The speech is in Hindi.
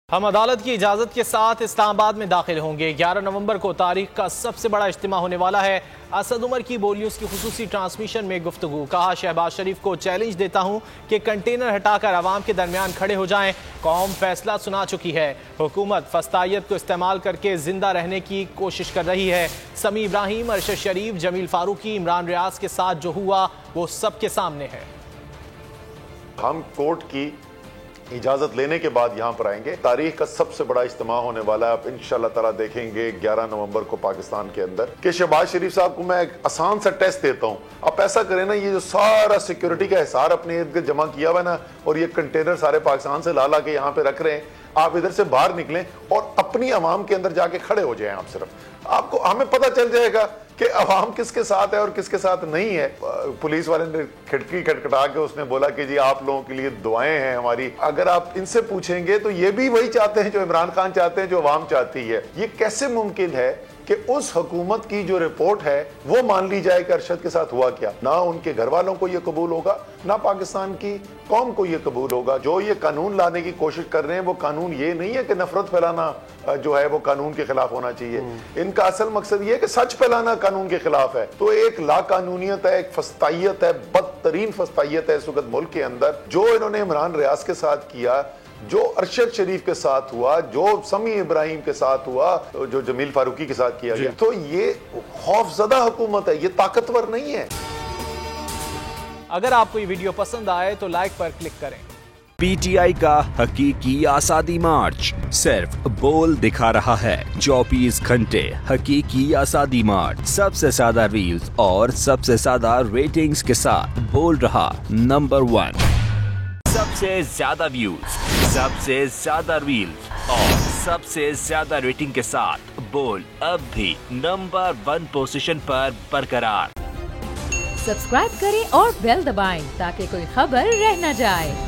हम अदालत की इजाजत के साथ इस्लामाबाद में दाखिल होंगे। 11 नवंबर को तारीख का सबसे बड़ा इज्तिमा होने वाला है। असद उमर की बोलियों की खुसूसी ट्रांसमिशन में गुफ्तगू। कहा, शहबाज शरीफ को चैलेंज देता हूं कि कंटेनर हटाकर अवाम के दरमियान खड़े हो जाएं। कौम फैसला सुना चुकी है। हुकूमत फस्तायत को इस्तेमाल करके जिंदा रहने की कोशिश कर रही है। समी इब्राहिम, अरशद शरीफ, जमील फारूकी, इमरान रियाज के साथ जो हुआ वो सबके सामने है। हम कोर्ट की इजाजत लेने के बाद यहाँ पर आएंगे। तारीख का सबसे बड़ा इज्तिमा होने वाला है। आप इंशाल्लाह ताला देखेंगे 11 नवंबर को पाकिस्तान के अंदर कि शहबाज शरीफ साहब को मैं एक आसान सा टेस्ट देता हूँ। आप ऐसा करें ना, ये जो सारा सिक्योरिटी का हिसार अपने इर्द गिर्द जमा किया हुआ ना, और ये कंटेनर सारे पाकिस्तान से ला के यहाँ पे रख रहे हैं, आप इधर से बाहर निकलें और अपनी आवाम के अंदर जाके खड़े हो जाएं। आप सिर्फ आपको हमें पता चल जाएगा कि अवाम किसके साथ है और किसके साथ नहीं है। पुलिस वाले ने खिड़की खटखटा के उसने बोला कि जी आप लोगों के लिए दुआएं हैं हमारी। अगर आप इनसे पूछेंगे तो ये भी वही चाहते हैं जो इमरान खान चाहते हैं, जो अवाम चाहती है। ये कैसे मुमकिन है कि उस हुकूमत की जो रिपोर्ट है वो मान ली जाए कि अरशद के साथ हुआ क्या? ना उनके घर वालों को ये कबूल होगा, ना पाकिस्तान की कौम को ये कबूल होगा। जो ये कानून लाने की कोशिश कर रहे हैं वो कानून ये नहीं है कि नफरत फैलाना जो है वो कानून के खिलाफ होना चाहिए। इनका असल मकसद ये है कि सच फैलाना कानून के खिलाफ है। तो एक लाकानूनियत है, एक फस्तायत है, बदतरीन फस्तायत है इस वक्त मुल्क के अंदर। जो इन्होंने इमरान रियाज के साथ किया, जो अरशद शरीफ के साथ हुआ, जो समी इब्राहिम के साथ हुआ, जो जमील फारूकी के साथ किया गया, तो ये खौफजदा हुकूमत है, ये ताकतवर नहीं है। अगर आपको ये वीडियो पसंद आए तो लाइक पर क्लिक करें। पीटीआई का हकीकी आजादी मार्च सिर्फ बोल दिखा रहा है। 24 घंटे हकीकी आजादी मार्च, सबसे ज्यादा रील्स और सबसे ज्यादा रेटिंग्स के साथ बोल रहा नंबर 1, सबसे ज्यादा व्यूज, सबसे ज्यादा रील्स और सबसे ज्यादा रेटिंग के साथ बोल अब भी नंबर 1 पोजीशन पर बरकरार। सब्सक्राइब करें और बेल दबाएं ताकि कोई खबर रह न जाए।